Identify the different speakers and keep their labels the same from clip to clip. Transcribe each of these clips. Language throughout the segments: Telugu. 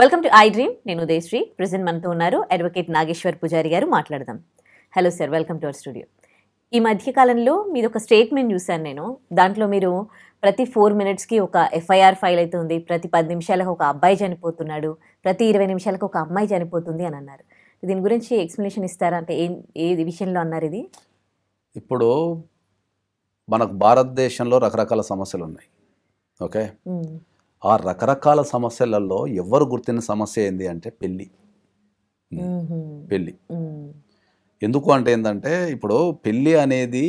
Speaker 1: Welcome to I dream. నేను ఉదయశ్రీ. ప్రెసెంట్ మనతో ఉన్నారు అడ్వకేట్ నాగేశ్వర్ పుజారి గారు. మాట్లాడదాం. Hello sir, welcome to our studio. ఈ మధ్యకాలంలో మీరు ఒక స్టేట్మెంట్ చూశాను నేను. దాంట్లో మీరు ప్రతి 4 మినిట్స్కి ఒక ఎఫ్ఐఆర్ ఫైల్ అవుతుంది, ప్రతి 10 నిమిషాలకు ఒక అబ్బాయి చనిపోతున్నాడు, ప్రతి 20 నిమిషాలకు ఒక అమ్మాయి చనిపోతుంది అని అన్నారు. దీని గురించి ఎక్స్ప్లెనేషన్ ఇస్తారా? అంటే ఏ విషయంలో అన్నారు ఇది?
Speaker 2: ఇప్పుడు మనకు భారతదేశంలో రకరకాల సమస్యలు ఉన్నాయి. ఓకే, ఆ రకరకాల సమస్యలలో ఎవరు గుర్తిన సమస్య ఏంది అంటే పెళ్ళి. ఎందుకు అంటే ఏంటంటే ఇప్పుడు పెళ్ళి అనేది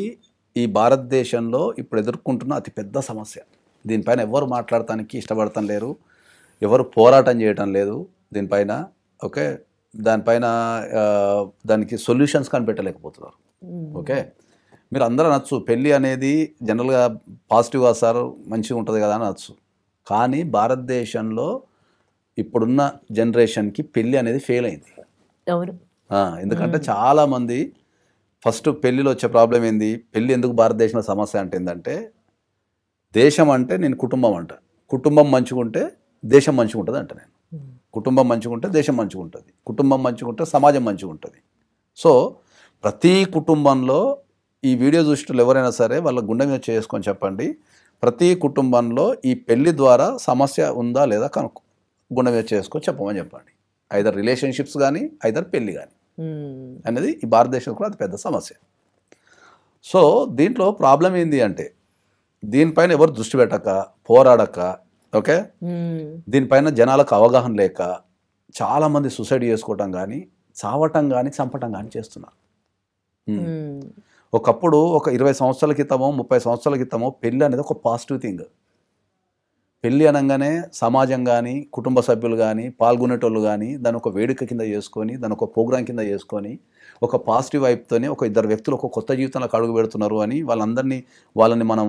Speaker 2: ఈ భారతదేశంలో ఇప్పుడు ఎదుర్కొంటున్న అతిపెద్ద సమస్య. దీనిపైన ఎవరు మాట్లాడటానికి ఇష్టపడటం లేరు, ఎవరు పోరాటం చేయటం లేదు దీనిపైన. ఓకే, దానిపైన దానికి సొల్యూషన్స్ కనిపెట్టలేకపోతున్నారు. ఓకే, మీరు అందరూ అనొచ్చు పెళ్ళి అనేది జనరల్గా పాజిటివ్గా సార్ మంచిగా ఉంటుంది కదా అని అనొచ్చు. కానీ భారతదేశంలో ఇప్పుడున్న జనరేషన్కి పెళ్ళి అనేది ఫెయిల్ అయింది. ఎందుకంటే చాలామంది ఫస్ట్ పెళ్ళిలో వచ్చే ప్రాబ్లం ఏంది, పెళ్ళి ఎందుకు భారతదేశంలో సమస్య అంటే ఏంటంటే, దేశం అంటే నేను కుటుంబం అంట, కుటుంబం మంచిగా ఉంటే దేశం మంచిగా ఉంటుంది అంట నేను. కుటుంబం మంచిగా ఉంటే దేశం మంచిగా ఉంటుంది, కుటుంబం మంచిగా ఉంటే సమాజం మంచిగా ఉంటుంది. సో ప్రతి కుటుంబంలో ఈ వీడియో చూసేటోళ్ళు ఎవరైనా సరే వాళ్ళ గుండె మీద చేసుకొని చెప్పండి, ప్రతి కుటుంబంలో ఈ పెళ్లి ద్వారా సమస్య ఉందా లేదా కనుక్కో, గుండె మీద చేసుకొని చెప్పమని చెప్పండి. ఐదర్ రిలేషన్షిప్స్ కానీ ఐదర్ పెళ్ళి కానీ అనేది ఈ భారతదేశంలో కూడా అది పెద్ద సమస్య. సో దీంట్లో ప్రాబ్లం ఏంది అంటే, దీనిపైన ఎవరు దృష్టి పెట్టక, పోరాడక, ఓకే, దీనిపైన జనాలకు అవగాహన లేక చాలామంది సూసైడ్ చేసుకోవటం కానీ, చావటం కానీ, చంపటం కానీ చేస్తున్నారు. ఒకప్పుడు ఒక 20 సంవత్సరాల క్రితమో 30 సంవత్సరాల క్రితమో పెళ్ళి అనేది ఒక పాజిటివ్ థింగ్. పెళ్ళి అనగానే సమాజం కానీ కుటుంబ సభ్యులు కానీ పాల్గొనేటోళ్ళు కానీ దాని ఒక వేడుక కింద చేసుకొని, దాని ఒక ప్రోగ్రాం కింద చేసుకొని, ఒక పాజిటివ్ వైపుతోనే ఒక ఇద్దరు వ్యక్తులు ఒక కొత్త జీవితంలోకి అడుగు పెడుతున్నారు అని వాళ్ళని మనం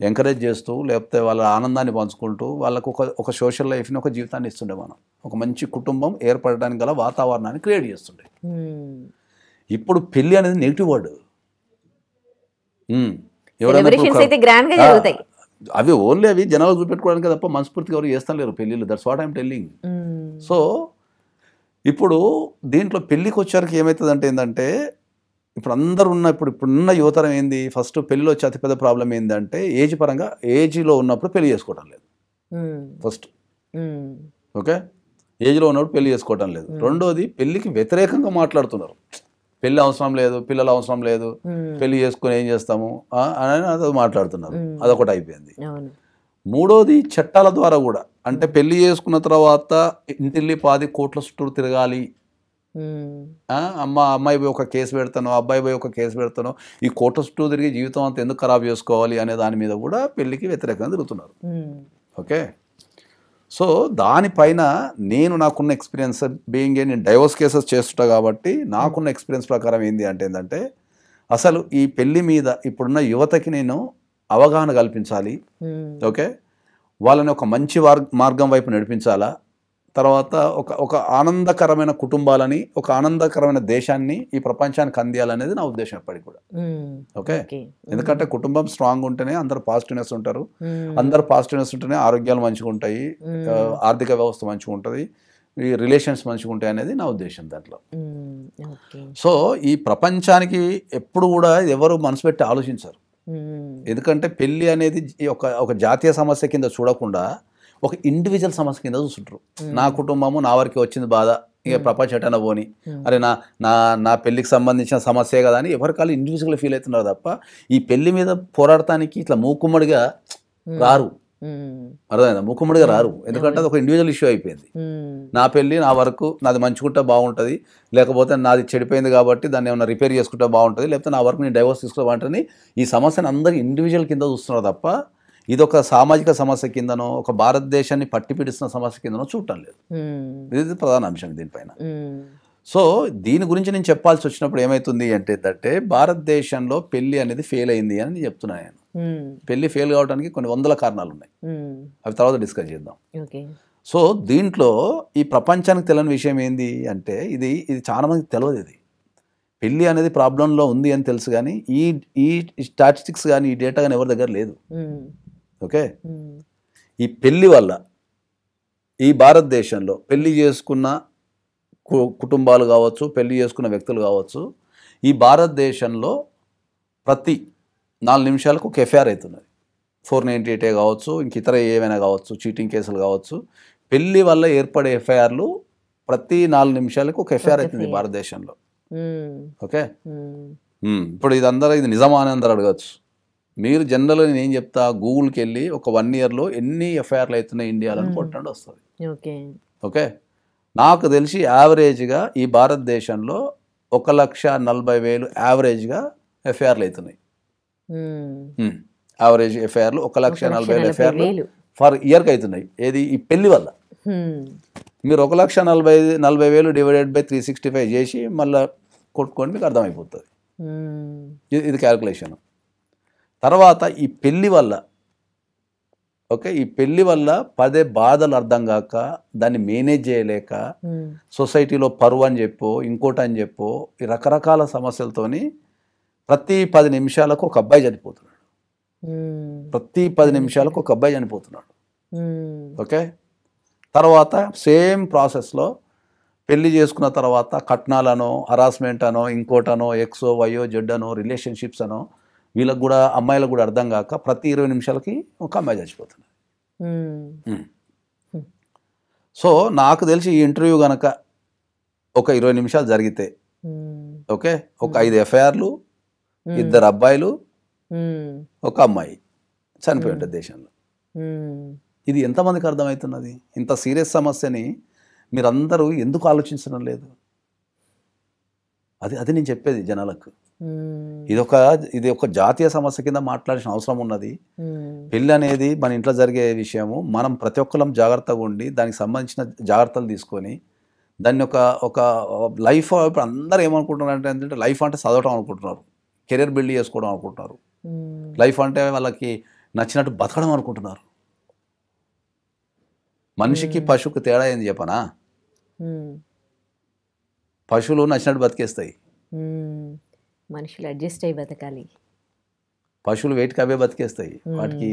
Speaker 2: ఎంకరేజ్ చేస్తూ, లేకపోతే వాళ్ళ ఆనందాన్ని పంచుకుంటూ వాళ్ళకు ఒక సోషల్ లైఫ్ని, ఒక జీవితాన్ని ఇస్తుండే. మనం ఒక మంచి కుటుంబం ఏర్పడడానికి గల వాతావరణాన్ని క్రియేట్ చేస్తుండే. ఇప్పుడు పెళ్ళి అనేది నెగిటివ్ వర్డ్. అవి ఓన్లీ అవి జనాలు చూపెట్టుకోవడానికి తప్ప మనస్ఫూర్తిగా ఎవరు చేస్తాను లేరు పెళ్ళిళ్ళు. That's what I'm telling. So ఇప్పుడు దీంట్లో పెళ్ళికి వచ్చేసరికి ఏమవుతుందంటే ఏంటంటే, ఇప్పుడు అందరు ఇప్పుడున్న యువతరం ఏంది, ఫస్ట్ పెళ్ళిలో వచ్చే అతిపెద్ద ప్రాబ్లం ఏంటంటే ఏజ్ పరంగా, ఏజ్లో ఉన్నప్పుడు పెళ్లి చేసుకోవటం లేదు ఫస్ట్. ఓకే, ఏజ్లో ఉన్నప్పుడు పెళ్లి చేసుకోవటం లేదు. రెండోది పెళ్ళికి వ్యతిరేకంగా మాట్లాడుతున్నారు. పెళ్ళి అవసరం లేదు, పిల్లలు అవసరం లేదు, పెళ్లి చేసుకుని ఏం చేస్తాము అని అది మాట్లాడుతున్నారు. అదొకటి అయిపోయింది. మూడోది చట్టాల ద్వారా కూడా, అంటే పెళ్లి చేసుకున్న తర్వాత ఇంటిల్లి 10 కోట్ల చుట్టూ తిరగాలి, అమ్మాయి పోయి ఒక కేసు పెడతాను, అబ్బాయి పోయి ఒక కేసు పెడతాను, ఈ కోట్ల చుట్టూ తిరిగి జీవితం అంతా ఎందుకు ఖరాబ్ చేసుకోవాలి అనే దాని మీద కూడా పెళ్లికి వ్యతిరేకంగా తిరుగుతున్నారు. ఓకే, సో దానిపైన నాకున్న ఎక్స్పీరియన్స్ బీయింగ్ నేను డైవోర్స్ కేసెస్ చేస్తుంటా కాబట్టి నాకున్న ఎక్స్పీరియన్స్ ప్రకారం ఏంటంటే అసలు ఈ పెళ్లి మీద ఇప్పుడున్న యువతకి నేను అవగాహన కల్పించాలి. ఓకే, వాళ్ళని ఒక మంచి మార్గం వైపు నడిపించాలా, తర్వాత ఒక ఆనందకరమైన కుటుంబాలని, ఒక ఆనందకరమైన దేశాన్ని ఈ ప్రపంచానికి అందియాలనేది నా ఉద్దేశం ఎప్పటికి కూడా. ఓకే, ఎందుకంటే కుటుంబం స్ట్రాంగ్ ఉంటేనే అందరు పాజిటివ్నెస్ ఉంటారు, అందరు పాజిటివ్నెస్ ఉంటేనే ఆరోగ్యాలు మంచిగా ఉంటాయి, ఆర్థిక వ్యవస్థ మంచిగా ఉంటుంది, ఈ రిలేషన్స్ మంచిగా ఉంటాయి అనేది నా ఉద్దేశం దాంట్లో. సో ఈ ప్రపంచానికి ఎప్పుడు కూడా ఎవరు మనసు పెట్టి ఆలోచించారు. ఎందుకంటే పెళ్ళి అనేది ఒక జాతీయ సమస్య కింద చూడకుండా ఒక ఇండివిజువల్ సమస్య కింద చూస్తుంటారు. నా కుటుంబము నా వరకు వచ్చింది బాధ, ఇక ప్రపంచం ఎటైనా పోని, అరే నా పెళ్ళికి సంబంధించిన సమస్యే కదా అని ఎవరికాళ్ళు ఇండివిజువల్గా ఫీల్ అవుతున్నారు తప్ప ఈ పెళ్లి మీద పోరాడటానికి ఇట్లా మూకుమ్మడిగా రారు. అర్థమైందా? మూకుమ్మడిగా రారు, ఎందుకంటే అది ఒక ఇండివిజువల్ ఇష్యూ అయిపోయింది. నా పెళ్ళి నా వరకు, నాది మంచుకుంటే బాగుంటుంది, లేకపోతే నాది చెడిపోయింది కాబట్టి దాన్ని ఏమైనా రిపేర్ చేసుకుంటే బాగుంటుంది, లేకపోతే నా వరకు నేను డైవర్స్ తీసుకుంటే బాగుంటుంది. ఈ సమస్యను అందరూ ఇండివిజువల్ కింద చూస్తున్నారు తప్ప ఇది ఒక సామాజిక సమస్య కిందనో, ఒక భారతదేశాన్ని పట్టి పీడిస్తున్న సమస్య కిందనో చూడటం లేదు. ఇది ప్రధాన అంశం దీనిపైన. సో దీని గురించి నేను చెప్పాల్సి వచ్చినప్పుడు ఏమవుతుంది అంటే భారతదేశంలో పెళ్లి అనేది ఫెయిల్ అయింది అని నేను చెప్తున్నాను. నేను పెళ్లి ఫెయిల్ కావడానికి కొన్ని వందల కారణాలు ఉన్నాయి, అవి తర్వాత డిస్కస్ చేద్దాం. సో దీంట్లో ఈ ప్రపంచానికి తెలియని విషయం ఏంది అంటే, ఇది చాలా మందికి తెలియదు. ఇది పెళ్ళి అనేది ప్రాబ్లంలో ఉంది అని తెలుసు, కానీ ఈ స్టాటిస్టిక్స్ కానీ ఈ డేటా కానీ ఎవరి దగ్గర లేదు. ఓకే, ఈ పెళ్లి వల్ల ఈ భారతదేశంలో పెళ్లి చేసుకున్న కుటుంబాలు కావచ్చు, పెళ్లి చేసుకున్న వ్యక్తులు కావచ్చు, ఈ భారతదేశంలో ప్రతి 4 నిమిషాలకు ఒక ఎఫ్ఐఆర్ అవుతున్నది. 498 కావచ్చు, ఇంక ఇతర ఏమైనా కావచ్చు, చీటింగ్ కేసులు కావచ్చు. పెళ్లి వల్ల ఏర్పడే ఎఫ్ఐఆర్లు ప్రతి 4 నిమిషాలకు ఒక ఎఫ్ఐఆర్ అవుతుంది భారతదేశంలో. ఓకే, ఇప్పుడు ఇది నిజమా అని అందరూ అడగచ్చు. మీరు జనరల్గా నేను ఏం చెప్తా, గూగుల్కి వెళ్ళి ఒక 1 ఇయర్లో ఎన్ని ఎఫ్ఐఆర్లు అవుతున్నాయి ఇండియాలో అని కొట్టండి వస్తుంది. ఓకే, నాకు తెలిసి యావరేజ్గా ఈ భారతదేశంలో 1,40,000 యావరేజ్గా ఎఫ్ఐఆర్లు అవుతున్నాయి. యావరేజ్ ఎఫ్ఐఆర్లు 1,40,000 ఎఫ్ఐఆర్లు ఫర్ ఇయర్కి అవుతున్నాయి. ఏది ఈ పెళ్లి వల్ల. మీరు 1,40,000 డివైడెడ్ బై 365 చేసి మళ్ళీ కొట్టుకొని మీకు అర్థమైపోతుంది. ఇది క్యాల్కులేషన్. తర్వాత ఈ పెళ్లి వల్ల, ఓకే, ఈ పెళ్లి వల్ల పదే బాధలు అర్థం కాక దాన్ని మేనేజ్ చేయలేక సొసైటీలో పరువు అని చెప్పో ఇంకోటి అని చెప్పో ఈ రకరకాల సమస్యలతోని ప్రతి 10 నిమిషాలకు ఒక అబ్బాయి చనిపోతున్నాడు. ప్రతి 10 నిమిషాలకు ఒక అబ్బాయి చనిపోతున్నాడు. ఓకే, తర్వాత సేమ్ ప్రాసెస్లో పెళ్లి చేసుకున్న తర్వాత కట్నాలనో, హరాస్మెంట్ అనో, ఇంకోటనో, ఎక్సో వైయో జెడ్ అనో, రిలేషన్షిప్స్ అనో, వీళ్ళకి కూడా అమ్మాయిలకు కూడా అర్థం కాక ప్రతి 20 నిమిషాలకి ఒక అమ్మాయి చచ్చిపోతుంది. సో నాకు తెలిసి ఈ ఇంటర్వ్యూ కనుక ఒక 20 నిమిషాలు జరిగితే, ఓకే, ఒక 5 ఎఫ్ఐఆర్లు, 2 అబ్బాయిలు, ఒక అమ్మాయి చనిపోయి ఉంటుంది దేశంలో. ఇది ఎంతమందికి అర్థమవుతున్నది? ఇంత సీరియస్ సమస్యని మీరందరూ ఎందుకు ఆలోచించడం లేదు? అది నేను చెప్పేది జనాలకు. ఇది ఒక జాతీయ సమస్య కింద మాట్లాడాల్సిన అవసరం ఉన్నది. పెళ్ళి అనేది మన ఇంట్లో జరిగే విషయము. మనం ప్రతి ఒక్కరం జాగ్రత్తగా ఉండి దానికి సంబంధించిన జాగ్రత్తలు తీసుకొని దాన్ని ఒక లైఫ్. ఇప్పుడు అందరూ ఏమనుకుంటున్నారు అంటే లైఫ్ అంటే చదవటం అనుకుంటున్నారు, కెరీర్ బిల్డ్ చేసుకోవడం అనుకుంటున్నారు. లైఫ్ అంటే వాళ్ళకి నచ్చినట్టు బతకడం అనుకుంటున్నారు. మనిషికి పశువుకి తేడా ఏంది చెప్పనా? పశువులు నచ్చినట్టు బతికేస్తాయి,
Speaker 1: మనుషులు అడ్జస్ట్ అయ్యి బతకాలి.
Speaker 2: పశువులు వేటికి అవే బతికేస్తాయి, వాటికి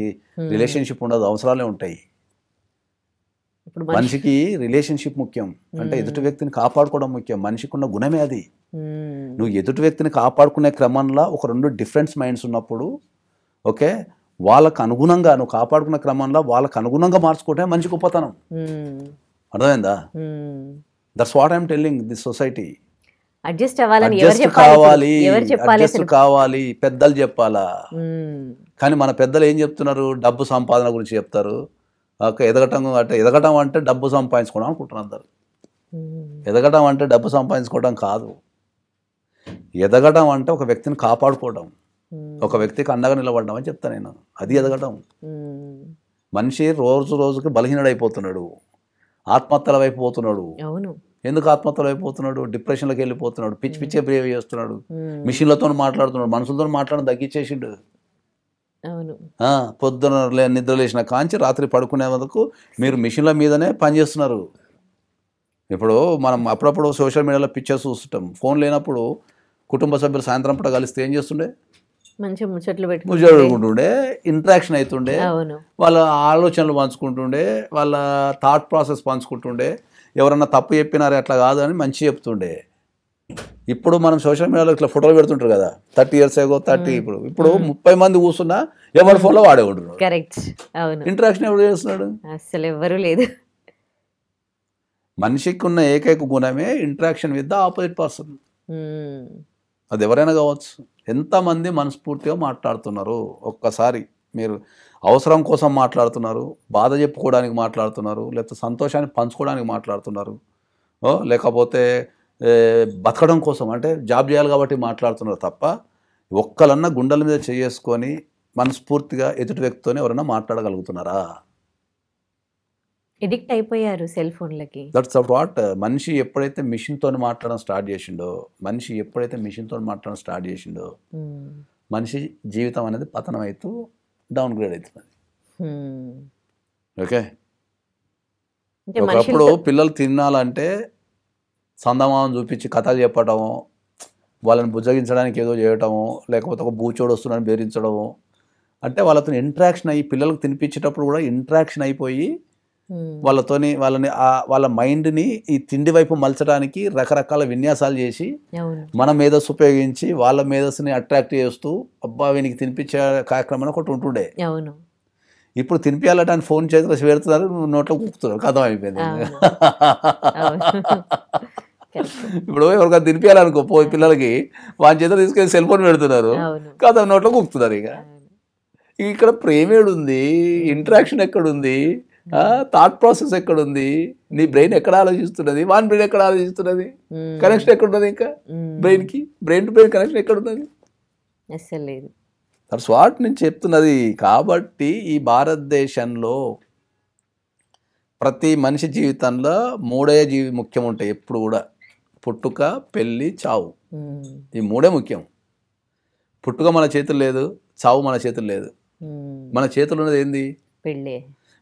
Speaker 2: రిలేషన్షిప్ ఉండదు, అవసరాలే ఉంటాయి. మనిషికి రిలేషన్షిప్ ముఖ్యం, అంటే ఎదుటి వ్యక్తిని కాపాడుకోవడం ముఖ్యం. మనిషికి ఉన్న గుణమే అది. నువ్వు ఎదుటి వ్యక్తిని కాపాడుకునే క్రమంలో ఒక 2 డిఫరెంట్ మైండ్స్ ఉన్నప్పుడు, ఓకే, వాళ్ళకు అనుగుణంగా నువ్వు కాపాడుకునే క్రమంలో వాళ్ళకు అనుగుణంగా మార్చుకోవటమే మంచి గొప్పతనం. అర్థమైందా? That's what I'm telling this society.
Speaker 1: Adjust
Speaker 2: కావాలి, పెద్దలు చెప్పాలా. కానీ మన పెద్దలు ఏం చెప్తున్నారు? డబ్బు సంపాదన గురించి చెప్తారు. ఎదగటం అంటే డబ్బు సంపాదించుకోవడం అనుకుంటున్నారు అందరు. ఎదగటం అంటే డబ్బు సంపాదించుకోవడం కాదు. ఎదగటం అంటే ఒక వ్యక్తిని కాపాడుకోవడం, ఒక వ్యక్తికి అండగా నిలబడడం అని చెప్తాను నేను. అది ఎదగటం. మనిషి రోజు రోజుకి బలహీనుడైపోతున్నాడు, ఆత్మహత్యల వైపు పోతున్నాడు. ఎందుకు ఆత్మహత్యలు అయిపోతున్నాడు? డిప్రెషన్లోకి వెళ్ళిపోతున్నాడు, పిచ్చే బిహేవ్ చేస్తున్నాడు, మిషన్లతో మాట్లాడుతున్నాడు, మనుషులతో మాట్లాడడం తగ్గించేసిండు. పొద్దున నిద్ర లేచిన కాంచి రాత్రి పడుకునే వరకు మీరు మిషన్ల మీదనే పనిచేస్తున్నారు. ఇప్పుడు మనం అప్పుడప్పుడు సోషల్ మీడియాలో పిక్చర్స్ చూస్తుంటాం. ఫోన్ లేనప్పుడు కుటుంబ సభ్యులు సాయంత్రం పూట కలిస్తే ఏం చేస్తుండే?
Speaker 1: మంచి ముచ్చట్లు
Speaker 2: పెట్టుకుంటుండే, ఇంటరాక్షన్ అవుతుండే, వాళ్ళ ఆలోచనలు పంచుకుంటుండే, వాళ్ళ థాట్ ప్రాసెస్ పంచుకుంటుండే. ఎవరన్నా తప్పు చెప్పినారే అట్లా కాదు అని మంచి చెప్తుండే. ఇప్పుడు మనం సోషల్ మీడియాలో ఇట్లా ఫోటోలు పెడుతుంటారు కదా, 30 years ago 30, ఇప్పుడు 30 మంది కూర్చున్నా ఎవరి ఫోన్లో వాడే ఉంటున్నాడు. ఇంటరాక్షన్ ఎవరు చేస్తున్నాడు?
Speaker 1: అసలు ఎవరు లేదు.
Speaker 2: మనిషికి ఉన్న ఏకైక గుణమే interaction with the opposite person. అది ఎవరైనా కావచ్చు. ఎంతమంది మనస్ఫూర్తిగా మాట్లాడుతున్నారు? ఒక్కసారి మీరు అవసరం కోసం మాట్లాడుతున్నారు, బాధ చెప్పుకోవడానికి మాట్లాడుతున్నారు, లేకపోతే సంతోషాన్ని పంచుకోవడానికి మాట్లాడుతున్నారు, లేకపోతే బతకడం కోసం అంటే జాబ్ చేయాలి కాబట్టి మాట్లాడుతున్నారు తప్ప ఒక్కలన్నా గుండెల మీద చేసుకొని మనస్ఫూర్తిగా ఎదుటి వ్యక్తితోనే ఎవరైనా మాట్లాడగలుగుతున్నారా?
Speaker 1: ఎడిక్ట్ అయిపోయారు సెల్ ఫోన్లకి.
Speaker 2: That's what. మనిషి ఎప్పుడైతే మిషన్తో మాట్లాడడం స్టార్ట్ చేసిండో మనిషి జీవితం అనేది పతనం అవుతూ డౌన్ గ్రేడ్ అవుతున్నది. ఓకే, ఒకప్పుడు పిల్లలు తినాలంటే సందమానం చూపించి కథలు చెప్పటము, వాళ్ళని బుజ్జగించడానికి ఏదో చేయటము, లేకపోతే ఒక బూచోడు వస్తున్నాడని బెదిరించడము, అంటే వాళ్ళతో ఇంటరాక్షన్ అయ్యి పిల్లలకు తినిపించేటప్పుడు కూడా ఇంటరాక్షన్ అయిపోయి వాళ్ళని వాళ్ళ మైండ్ని ఈ తిండి వైపు మలచడానికి రకరకాల విన్యాసాలు చేసి మన మేధస్సు ఉపయోగించి వాళ్ళ మేధస్సుని అట్రాక్ట్ చేస్తూ అబ్బా వీనికి తినిపించే కార్యక్రమం ఒకటి ఉంటుండే. ఇప్పుడు తినిపించాలంటే ఆయన ఫోన్ చేతిలో పెడుతున్నారు, నోట్లో కుక్కుతున్నారు, కథం అయిపోయింది. ఇప్పుడు ఎవరికైనా తినిపించాలనుకో పిల్లలకి వాళ్ళ చేతిలో తీసుకెళ్ళి సెల్ ఫోన్ పెడుతున్నారు, కథం నోట్లో కుక్కుతున్నారు. ఇక ఇక్కడ ప్రేమేడుంది, ఇంటరాక్షన్ ఎక్కడుంది, థాట్ ప్రాసెస్ ఎక్కడుంది, నీ బ్రెయిన్ ఎక్కడ ఆలోచిస్తున్నది, వాన్ బ్రెయిన్ ఎక్కడ ఆలోచిస్తున్నది, కనెక్షన్ ఎక్కడున్నది, ఇంకా బ్రెయిన్కి బ్రెయిన్ టు బ్రెయిన్ కనెక్షన్ ఎక్కడున్నది?
Speaker 1: అసలు లేదు.
Speaker 2: దట్స్ వాట్ నేను చెప్తున్నది. కాబట్టి ఈ భారతదేశంలో ప్రతి మనిషి జీవితంలో మూడే ముఖ్యం ఉంటాయి ఎప్పుడు కూడా: పుట్టుక, పెళ్ళి, చావు. ఈ మూడే ముఖ్యం. పుట్టుక మన చేతులు లేదు, చావు మన చేతులు లేదు. మన చేతులు ఉన్నది ఏంది?
Speaker 1: పెళ్ళి.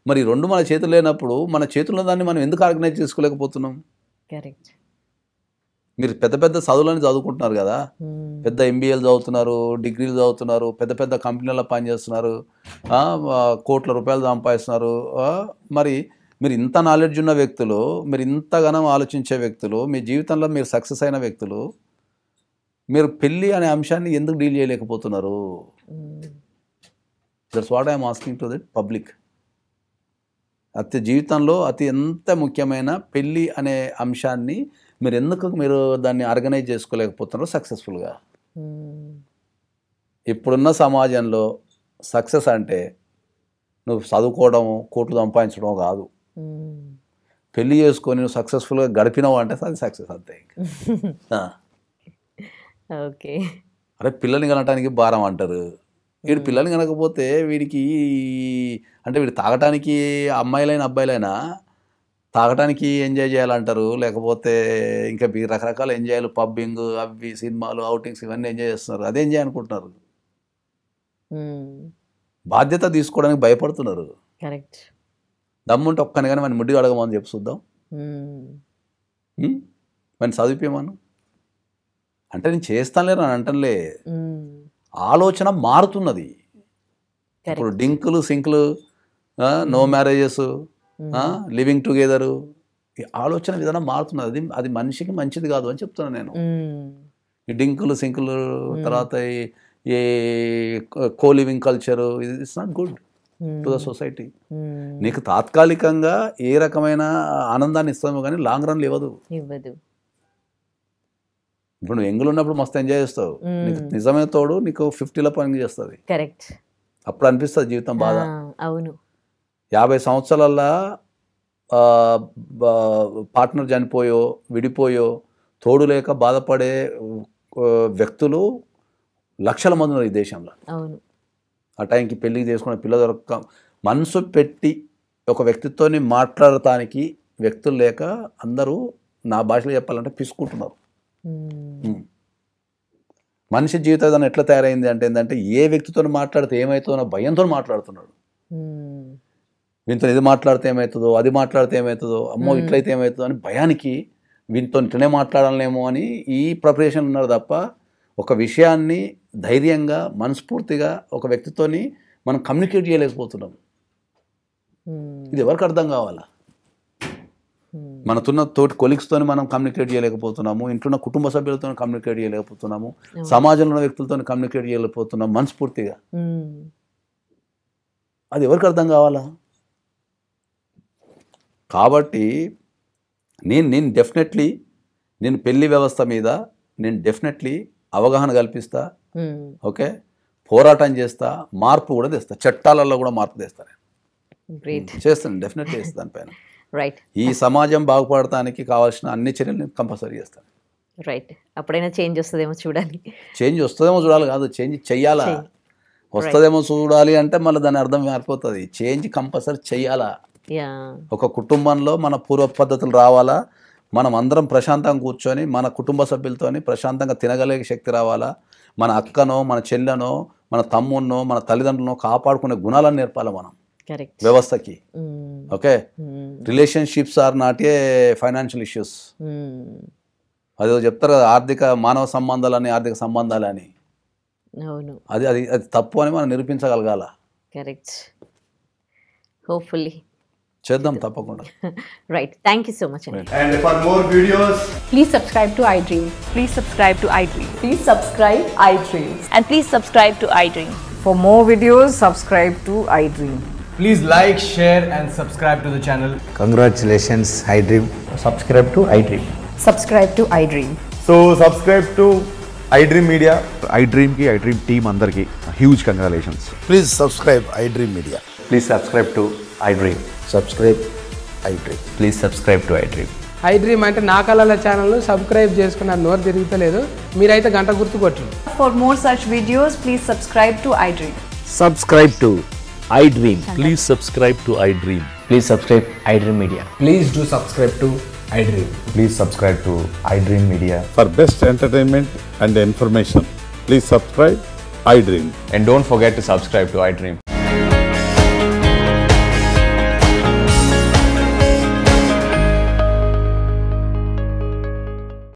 Speaker 2: మరి రెండు మన చేతులు లేనప్పుడు మన చేతుల్లో దాన్ని మనం ఎందుకు ఆర్గనైజ్ చేసుకోలేకపోతున్నాం?
Speaker 1: కరెక్ట్.
Speaker 2: మీరు పెద్ద పెద్ద చదువులని చదువుకుంటున్నారు కదా, పెద్ద ఎంబీఏలు చదువుతున్నారు, డిగ్రీలు చదువుతున్నారు, పెద్ద పెద్ద కంపెనీల్లో పనిచేస్తున్నారు, కోట్ల రూపాయలు సంపాదిస్తున్నారు. మరి మీరు ఇంత నాలెడ్జ్ ఉన్న వ్యక్తులు, మీరు ఇంతగానో ఆలోచించే వ్యక్తులు, మీ జీవితంలో మీరు సక్సెస్ అయిన వ్యక్తులు, మీరు పెళ్ళి అనే అంశాన్ని ఎందుకు డీల్ చేయలేకపోతున్నారు? That's what I'm asking to the public. జీవితంలో అతి ఎంత ముఖ్యమైన పెళ్ళి అనే అంశాన్ని మీరు దాన్ని ఆర్గనైజ్ చేసుకోలేకపోతున్నారు సక్సెస్ఫుల్గా. ఇప్పుడున్న సమాజంలో సక్సెస్ అంటే నువ్వు చదువుకోవడము, కోట్లు సంపాదించడం కాదు. పెళ్ళి చేసుకొని నువ్వు సక్సెస్ఫుల్గా గడిపినావు అంటే అది సక్సెస్ అంతే.
Speaker 1: ఓకే.
Speaker 2: అరే పిల్లల్ని కనటానికి భారం అంటారు. వీడు పిల్లల్ని కనకపోతే వీడికి అంటే వీడు తాగటానికి అమ్మాయిలైనా అబ్బాయిలైనా తాగటానికి ఎంజాయ్ చేయాలంటారు, లేకపోతే ఇంకా రకరకాల ఎంజాయ్లు, పబ్బింగ్, అవి సినిమాలు, అవుటింగ్స్ ఇవన్నీ ఎంజాయ్ చేస్తున్నారు. అదే ఎంజాయ్ అనుకుంటున్నారు. బాధ్యత తీసుకోవడానికి భయపడుతున్నారు.
Speaker 1: కరెక్ట్.
Speaker 2: దమ్ముంటే ఒక్కని కానీ మన ముడ్డి అడగమని చెప్పి చూద్దాం, మన చదివిపోయామను అంటే నేను చేస్తానులేరు అని అంటలే. ఆలోచన మారుతున్నది. ఇప్పుడు డింకులు సింకులు, నో మ్యారేజెస్, లివింగ్ టుగెదరు, ఈ ఆలోచన విధానం మారుతున్నది. అది మనిషికి మంచిది కాదు అని చెప్తున్నాను నేను. ఈ డింకులు సింకులు తర్వాత ఈ co living culture, it's not good to the society. నీకు తాత్కాలికంగా ఏ రకమైన ఆనందాన్ని ఇస్తామో కానీ లాంగ్ రన్లు ఇవ్వదు. ఇప్పుడు నువ్వు ఎంగులు ఉన్నప్పుడు మస్తు ఎంజాయ్ చేస్తావు, నీకు నిజమైన తోడు నీకు 50లో పని చేస్తుంది.
Speaker 1: కరెక్ట్.
Speaker 2: అప్పుడు అనిపిస్తుంది జీవితం బాధ.
Speaker 1: అవును.
Speaker 2: 50 సంవత్సరాలల్లో పార్ట్నర్ చనిపోయో విడిపోయో తోడు లేక బాధపడే వ్యక్తులు లక్షల మంది ఉన్నారు ఈ దేశంలో.
Speaker 1: అవును.
Speaker 2: ఆ టైంకి పెళ్ళికి చేసుకున్న పిల్ల దొరక్క మనసు పెట్టి ఒక వ్యక్తితో మాట్లాడటానికి వ్యక్తులు లేక అందరూ నా భాషలో చెప్పాలంటే పిసుకుంటున్నారు. మనిషి జీవిత విధానం ఎట్లా తయారైంది అంటే ఏంటంటే ఏ వ్యక్తితో మాట్లాడితే ఏమవుతుందో భయంతో మాట్లాడుతున్నాడు. వీనితో ఇది మాట్లాడితే ఏమవుతుందో, అది మాట్లాడితే ఏమవుతుందో, అమ్మో ఇట్లయితే ఏమవుతుందో అని భయానికి వీనితో ఇట్లనే మాట్లాడాలేమో అని ఈ ప్రిపరేషన్ ఉన్నారు తప్ప ఒక విషయాన్ని ధైర్యంగా మనస్ఫూర్తిగా ఒక వ్యక్తితోని మనం కమ్యూనికేట్ చేయలేకపోతున్నాం. ఇది ఎవరికి అర్థం కావాలా? మనతున్న తోటి కొలీగ్స్తో మనం కమ్యూనికేట్ చేయలేకపోతున్నాము, ఇంట్లో కుటుంబ సభ్యులతో కమ్యూనికేట్ చేయలేకపోతున్నాము, సమాజంలో ఉన్న వ్యక్తులతో కమ్యూనికేట్ చేయలేకపోతున్నాము మనస్ఫూర్తిగా. అది ఎవరికి అర్థం కావాలా? కాబట్టి నేను డెఫినెట్లీ పెళ్లి వ్యవస్థ మీద నేను డెఫినెట్లీ అవగాహన కల్పిస్తా. ఓకే, పోరాటం చేస్తా, మార్పు కూడా తెస్తా, చట్టాలలో కూడా మార్పు తెస్తాను, చేస్తాను, డెఫినెట్లీ చేస్తాను దానిపైన.
Speaker 1: రైట్.
Speaker 2: ఈ సమాజం బాగుపడటానికి కావాల్సిన అన్ని చర్యలు కంపల్సరీ చేస్తాను.
Speaker 1: రైట్. అప్పుడైనా చేంజ్ వస్తుందేమో చూడాలి.
Speaker 2: చేంజ్ వస్తుందేమో చూడాలి కాదు, చేంజ్ చెయ్యాలా. వస్తుందేమో చూడాలి అంటే మళ్ళీ దాని అర్థం మారిపోతుంది. చేంజ్ కంపల్సరీ చెయ్యాలా. ఒక కుటుంబంలో మన పూర్వ పద్ధతులు రావాలా, మనం అందరం ప్రశాంతంగా కూర్చొని మన కుటుంబ సభ్యులతోని ప్రశాంతంగా తినగలిగే శక్తి రావాలా, మన అక్కనో మన చెల్లెనో మన తమ్మున్నో మన తల్లిదండ్రులను కాపాడుకునే గుణాలను నేర్పాలి మనం వ్యవస్థకి. Okay, relationships are not a financial issues. అదేదో చెప్తారు కదా, మానవ సంబంధాలని ఆర్థిక సంబంధాలని. అది అది అది తప్పు అని మనం నిరూపించగలగాల.
Speaker 1: కరెక్ట్. హోప్ఫుల్లీ
Speaker 2: చేద్దాం తప్పకుండా.
Speaker 1: Right, thank you so much అండి.
Speaker 3: And for more videos,
Speaker 4: Please subscribe to iDream.
Speaker 5: Please subscribe to iDream.
Speaker 4: Please subscribe iDream.
Speaker 5: And please subscribe to iDream.
Speaker 4: For more videos, subscribe to iDream.
Speaker 3: please like, share and subscribe to the channel.
Speaker 6: Congratulations, iDream.
Speaker 3: Subscribe to iDream.
Speaker 4: Subscribe to iDream.
Speaker 3: So subscribe to iDream Media.
Speaker 7: iDream की iDream team अंदर की huge congratulations.
Speaker 6: Please subscribe iDream Media.
Speaker 8: Please subscribe to iDream.
Speaker 6: Subscribe iDream.
Speaker 8: Please subscribe to iDream.
Speaker 9: iDream అంటే నా కళల ఛానల్ను సబ్స్క్రైబ్ చేసుకున్నారు, నోరు తిరుగుతలేదు. మీరైతే గంట గుర్తు కొట్టండి.
Speaker 5: For more such videos, please subscribe to iDream.
Speaker 8: Subscribe to iDream.
Speaker 10: Please subscribe to iDream.
Speaker 8: Please subscribe iDream Media.
Speaker 3: Please do subscribe to iDream.
Speaker 8: Please subscribe to iDream Media.
Speaker 7: For best entertainment and information, please subscribe iDream.
Speaker 8: And don't forget to subscribe to iDream.